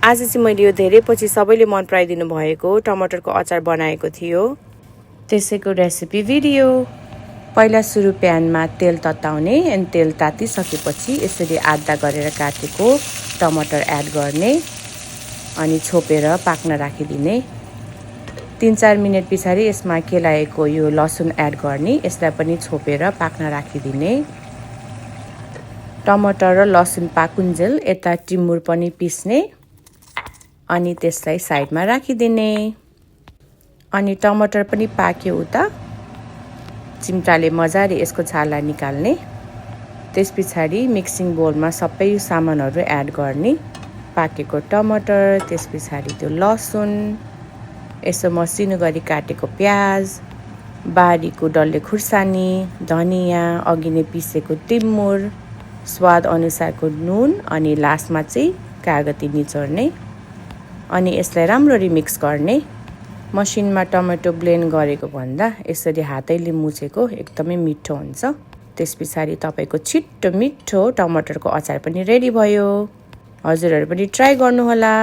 आज चाहिँ मैले यो धेरै पछि सबैले मन पराइदिनु भएको टमाटरको अचार बनाएको थियो। त्यसैको रेसिपी भिडियो। पहिला सुरु प्यानमा तेल तताउने अनि तेल तातिसकेपछि यसरी आधा गरेर काटेको टमाटर एड गर्ने अनि छोपेर पाक्न राखिदिने। 3-4 मिनेट पछाडि यसमा केलाएको यो लसुन एड गर्ने, यसलाई पनि छोपेर पाक्न राखिदिने। टमाटर र लसुन पाकुन्जेल यता टिमुर पनि पिस्ने अनि त्यसलाई साइडमा राखिदिने। अनि टमाटर पनि पाक्यो उता चिम्टाले मजाले यसको छाला निकाल्ने। त्यसपछि मिक्सिङ बोलमा सबै सामानहरू एड गर्ने। पाकेको टमाटर, त्यसपछि त्यो लसुन, यसो मसिनो गरी काटेको प्याज, बारीको डल्ले खुर्सानी, धनिया, अघि नै पिसेको टिमुर, स्वाद अनुसारको नुन अनि लास्टमा चाहिँ कागती निचोर्ने अनि यसलाई राम्ररी मिक्स गर्ने। मसिनमा टमेटो ब्लेन्ड गरेको भन्दा यसरी हातैले मुछेको एकदमै मिठो हुन्छ। त्यसपछि तपाईको छिट्टो मिठो टमाटरको अचार पनि रेडी भयो। हजुरहरू पनि ट्राई गर्नुहोला।